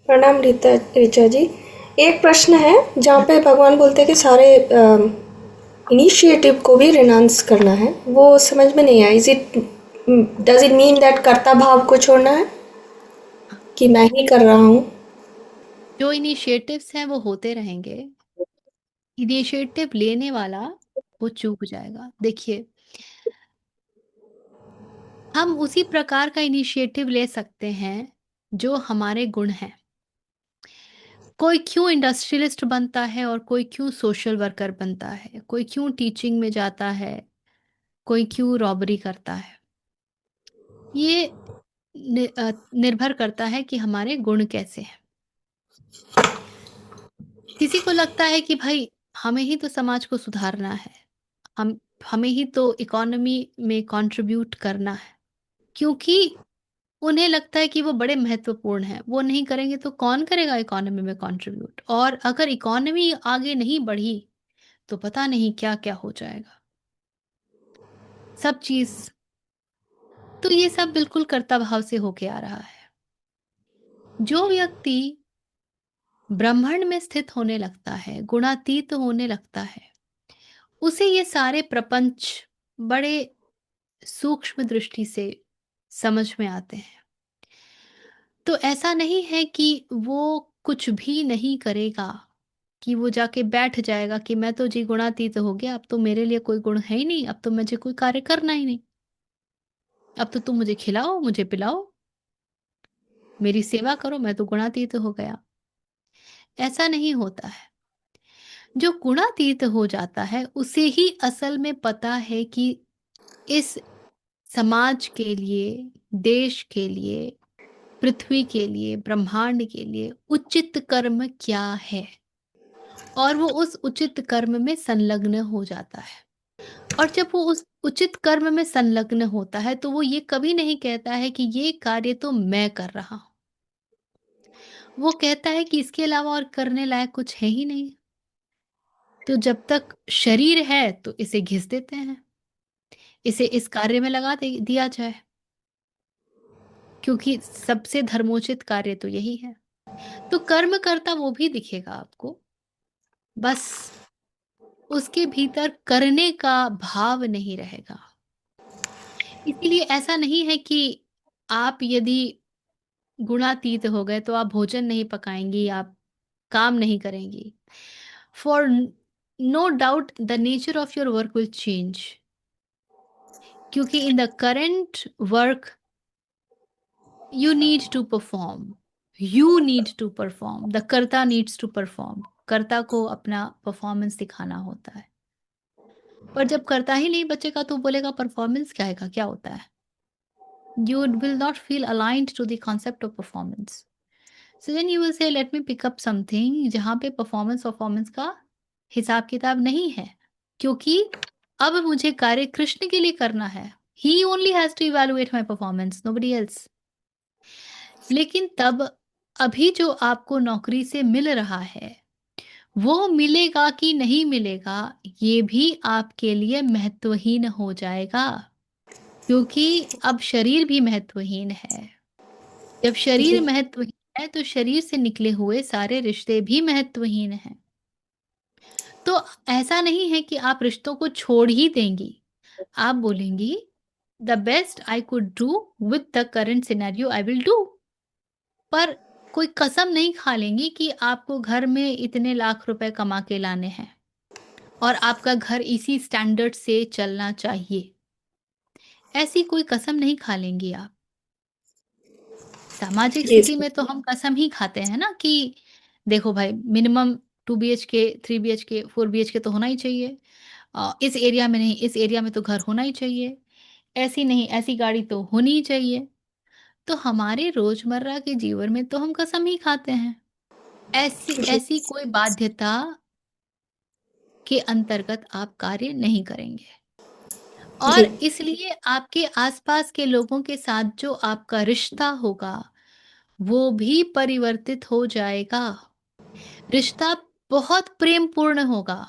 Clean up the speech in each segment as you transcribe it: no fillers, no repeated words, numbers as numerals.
प्रणाम ऋचा जी। एक प्रश्न है जहाँ पे भगवान बोलते हैं कि सारे इनिशिएटिव को भी रिनाउंस करना है। वो समझ में नहीं आया। डज इट मीन दैट कर्ता भाव को छोड़ना है कि मैं ही कर रहा हूँ? जो इनिशिएटिव्स हैं वो होते रहेंगे। इनिशिएटिव लेने वाला वो चूक जाएगा। देखिए, हम उसी प्रकार का इनिशिएटिव ले सकते हैं जो हमारे गुण हैं। कोई क्यों इंडस्ट्रियलिस्ट बनता है और कोई क्यों सोशल वर्कर बनता है, कोई क्यों टीचिंग में जाता है, कोई क्यों रॉबरी करता है। ये निर्भर करता है कि हमारे गुण कैसे हैं। किसी को लगता है कि भाई हमें ही तो समाज को सुधारना है, हम हमें ही तो इकोनॉमी में कंट्रीब्यूट करना है, क्योंकि उन्हें लगता है कि वो बड़े महत्वपूर्ण हैं। वो नहीं करेंगे तो कौन करेगा इकोनॉमी में कंट्रीब्यूट? और अगर इकोनॉमी आगे नहीं बढ़ी तो पता नहीं क्या क्या हो जाएगा। सब चीज, तो ये सब बिल्कुल कर्ता भाव से होके आ रहा है। जो व्यक्ति ब्रह्मांड में स्थित होने लगता है, गुणातीत होने लगता है, उसे ये सारे प्रपंच बड़े सूक्ष्म दृष्टि से समझ में आते हैं। तो ऐसा नहीं है कि वो कुछ भी नहीं करेगा, कि वो जाके बैठ जाएगा कि मैं तो जी गुणातीत हो गया, अब तो मेरे लिए कोई गुण है ही नहीं, अब तो मुझे कोई कार्य करना ही नहीं, अब तो तुम मुझे खिलाओ मुझे पिलाओ मेरी सेवा करो, मैं तो गुणातीत हो गया। ऐसा नहीं होता है। जो गुणातीत हो जाता है उसे ही असल में पता है कि इस समाज के लिए, देश के लिए, पृथ्वी के लिए, ब्रह्मांड के लिए उचित कर्म क्या है, और वो उस उचित कर्म में संलग्न हो जाता है। और जब वो उस उचित कर्म में संलग्न होता है तो वो ये कभी नहीं कहता है कि ये कार्य तो मैं कर रहा हूं। वो कहता है कि इसके अलावा और करने लायक कुछ है ही नहीं। तो जब तक शरीर है तो इसे घिस देते हैं, इसे इस कार्य में दिया जाए, क्योंकि सबसे धर्मोचित कार्य तो यही है। तो कर्म करता वो भी दिखेगा आपको, बस उसके भीतर करने का भाव नहीं रहेगा। इसीलिए ऐसा नहीं है कि आप यदि गुणातीत हो गए तो आप भोजन नहीं पकाएंगी, आप काम नहीं करेंगी। For no doubt the nature of your work will change, क्योंकि in the current work you need to perform, you need to perform, the karta needs to perform. कर्ता को अपना परफॉर्मेंस दिखाना होता है। पर जब कर्ता ही नहीं बचेगा तो बोलेगा परफॉर्मेंस क्या है, क्या होता है? You will not feel aligned to the concept of performance. So then you will say let me pick up something जहाँ पे परफॉर्मेंस का हिसाब किताब नहीं है, क्योंकि अब मुझे कार्य कृष्ण के लिए करना है। He only has to evaluate my performance, nobody else. लेकिन तब अभी जो आपको नौकरी से मिल रहा है वो मिलेगा कि नहीं मिलेगा, ये भी आपके लिए महत्वहीन हो जाएगा, क्योंकि अब शरीर भी महत्वहीन है। जब शरीर जी। महत्वहीन है तो शरीर से निकले हुए सारे रिश्ते भी महत्वहीन हैं। तो ऐसा नहीं है कि आप रिश्तों को छोड़ ही देंगी। आप बोलेंगी the best I could do with the current scenario I will do. पर कोई कसम नहीं खा लेंगी कि आपको घर में इतने लाख रुपए कमा के लाने हैं और आपका घर इसी स्टैंडर्ड से चलना चाहिए। ऐसी कोई कसम नहीं खा लेंगी आप। सामाजिक जी स्थिति सर। में तो हम कसम ही खाते हैं ना कि देखो भाई मिनिमम 2 BHK, 3 BHK, 4 BHK तो होना ही चाहिए। इस एरिया में नहीं, इस एरिया में तो घर होना ही चाहिए। ऐसी नहीं, ऐसी गाड़ी तो होनी ही चाहिए। तो हमारे रोजमर्रा के जीवन में तो हम कसम ही खाते हैं। ऐसी जी। ऐसी कोई बाध्यता के अंतर्गत आप कार्य नहीं करेंगे। और जी। इसलिए आपके आसपास के लोगों के साथ जो आपका रिश्ता होगा वो भी परिवर्तित हो जाएगा। रिश्ता बहुत प्रेमपूर्ण होगा,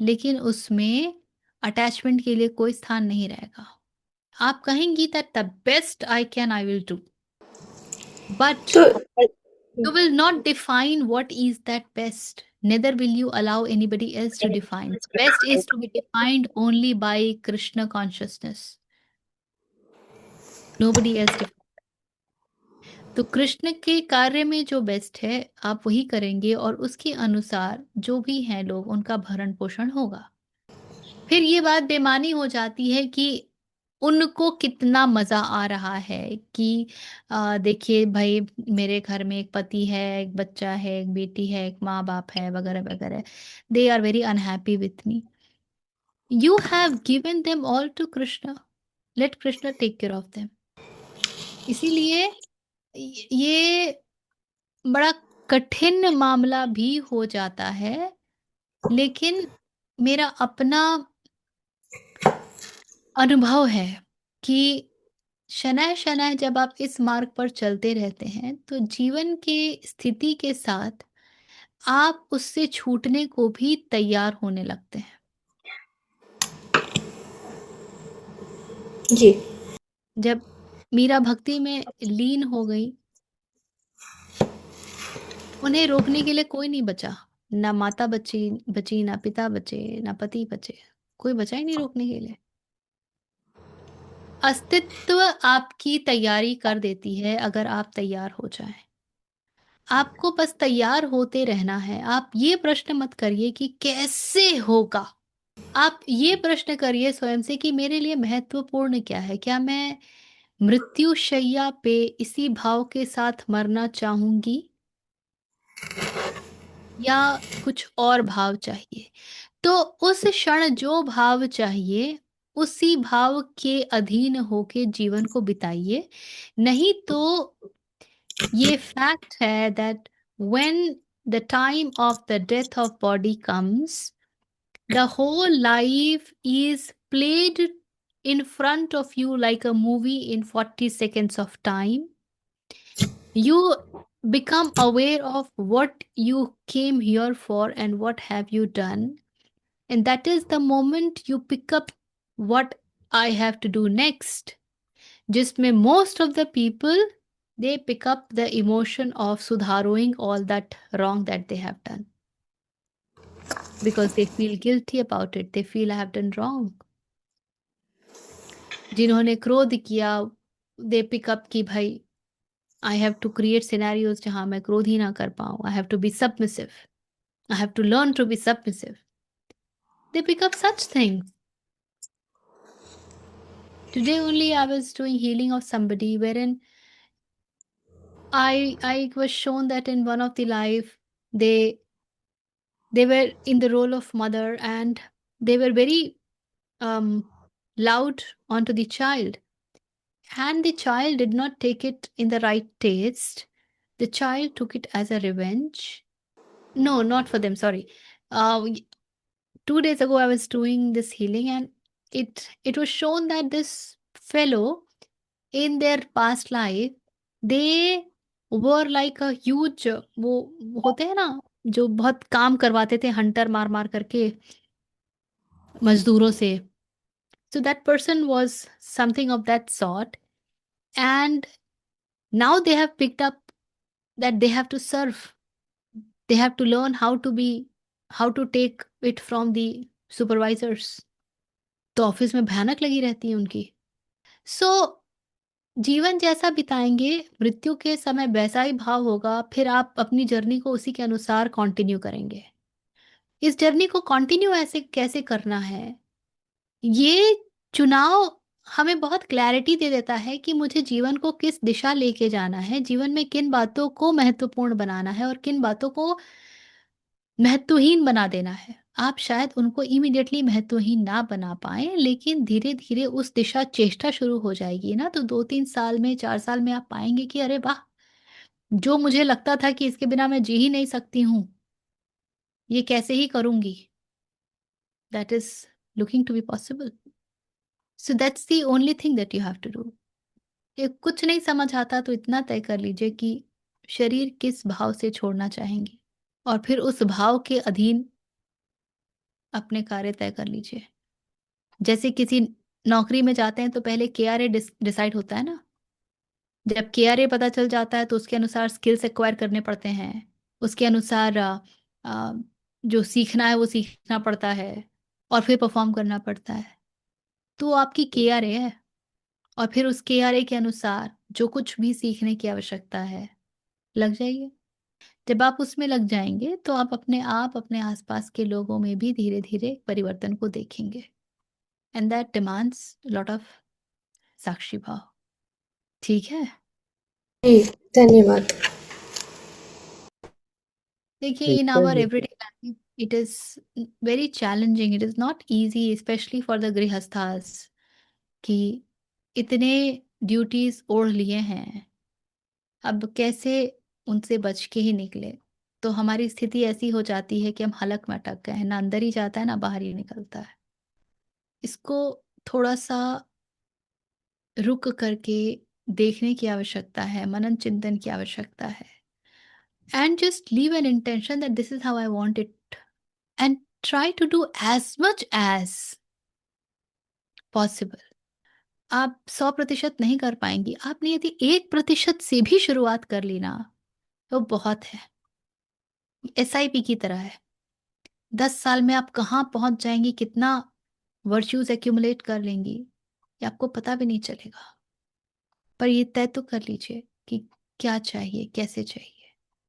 लेकिन उसमें अटैचमेंट के लिए कोई स्थान नहीं रहेगा। आप कहेंगी that the best I can I will do, but तो You will not define what is that best. Neither will you allow anybody else to define. Best is to be defined only by Krishna consciousness. Nobody else defines. तो कृष्ण के कार्य में जो best है आप वही करेंगे और उसके अनुसार जो भी हैं लोग उनका भरण पोषण होगा। फिर ये बात बेमानी हो जाती है कि उनको कितना मजा आ रहा है कि देखिए भाई मेरे घर में एक पति है, एक बच्चा है, एक बेटी है, एक माँ बाप है, वगैरह वगैरह। They are very unhappy with me. You have given them all to Krishna. Let Krishna take care of them. इसीलिए ये बड़ा कठिन मामला भी हो जाता है। लेकिन मेरा अपना अनुभव है कि शनय शनय जब आप इस मार्ग पर चलते रहते हैं तो जीवन के स्थिति के साथ आप उससे छूटने को भी तैयार होने लगते हैं। जी। जब मीरा भक्ति में लीन हो गई, उन्हें रोकने के लिए कोई नहीं बचा। ना माता बची बची, ना पिता बचे, ना पति बचे। कोई बचा ही नहीं रोकने के लिए। अस्तित्व आपकी तैयारी कर देती है अगर आप तैयार हो जाएं। आपको बस तैयार होते रहना है। आप ये प्रश्न मत करिए कि कैसे होगा। आप ये प्रश्न करिए स्वयं से कि मेरे लिए महत्वपूर्ण क्या है। क्या मैं मृत्यु शैया पे इसी भाव के साथ मरना चाहूंगी या कुछ और भाव चाहिए। तो उस क्षण जो भाव चाहिए उसी भाव के अधीन होके जीवन को बिताइए। नहीं तो ये फैक्ट है that when the time of the death of body comes, the whole life is played in front of you like a movie in 40 seconds of time. You become aware of what you came here for and what have you done. And that is the moment you pick up what I have to do next. जिसमें most of the people they pick up the emotion of sudharoing all that wrong that they have done because they feel guilty about it. They feel I have done wrong. जिन्होंने क्रोध किया दे pick up कि भाई I have to create scenarios जहां मैं क्रोध ही ना कर पाऊं। I have to be submissive. I have to learn to be submissive. They pick up such things. Today only I was doing healing of somebody wherein I was shown that in one of the life they they were in the role of mother and they were very loud onto the child. And the child did not take it in the right taste. The child took it as a revenge. No, not for them, sorry. 2 days ago, I was doing this healing, and it was shown that this fellow, in their past life, they were like a huge वो होते हैं ना जो बहुत काम करवाते थे Hunter मार मार करके मजदूरों से। So that person was something of that sort, and now they have picked up that they have to serve. They have to learn how to take it from the supervisors. तो office में भयानक लगी रहती है उनकी। सो जीवन जैसा बिताएंगे मृत्यु के समय वैसा ही भाव होगा। फिर आप अपनी जर्नी को उसी के अनुसार कंटिन्यू करेंगे। इस जर्नी को कंटिन्यू ऐसे कैसे करना है, ये चुनाव हमें बहुत क्लैरिटी दे देता है कि मुझे जीवन को किस दिशा लेके जाना है, जीवन में किन बातों को महत्वपूर्ण बनाना है और किन बातों को महत्वहीन बना देना है। आप शायद उनको इमीडिएटली महत्वहीन ना बना पाएँ, लेकिन धीरे-धीरे उस दिशा चेष्टा शुरू हो जाएगी ना, तो 2-3 साल में, 4 साल में आप पाएँगे कि अरे वाह! जो मुझे लगता था कि इसके बिना मैं जी ही नहीं सकती हूँ, ये कैसे ही करूँगी? That is looking to be possible. So that's the only thing that you have to do. ये कुछ नहीं समझ आता तो इतना तय कर लीजिए कि शरीर किस भाव से छोड़ना चाहेंगी और फिर उस भाव के अधीन अपने कार्य तय कर लीजिए। जैसे किसी नौकरी में जाते हैं तो पहले केआरए डिसाइड होता है ना, जब KRA पता चल जाता है तो उसके अनुसार स्किल्स एक्वायर करने पड़ते हैं, उसके अनुसार आ, जो सीखना है वो सीखना पड़ता है, और फिर परफॉर्म करना पड़ता है। तो वो आपकी KRA है, और फिर उस KRA के अनुसार जो कुछ भी सीखने की आवश्यकता है लग जाइए। जब आप उसमें लग जाएंगे तो आप अपने आसपास के लोगों में भी धीरे धीरे परिवर्तन को देखेंगे। And that demands lot of sakshi bhav. ठीक है। जी, धन्यवाद। देखिए, ठीक इन है आवर जी। Everyday life it is very challenging, it is not easy specially for the grihasthas, कि इतने ड्यूटीज ओढ़ लिए हैं, अब कैसे उनसे बच के ही निकले। तो हमारी स्थिति ऐसी हो जाती है कि हम हलक में अटक गए हैं, ना अंदर ही जाता है ना बाहर ही निकलता है। इसको थोड़ा सा रुक करके देखने की आवश्यकता है, मनन चिंतन की आवश्यकता है। And just leave an intention that this is how I want it, and try to do as much as possible. आप 100% नहीं कर पाएंगी, आपने यदि 1% से भी शुरुआत कर ली ना तो बहुत है। SIP की तरह है, 10 साल में आप कहाँ पहुंच जाएंगी, कितना वर्च्यूज एक्यूमुलेट कर लेंगी, ये आपको पता भी नहीं चलेगा। पर ये तय तो कर लीजिए कि क्या चाहिए, कैसे चाहिए।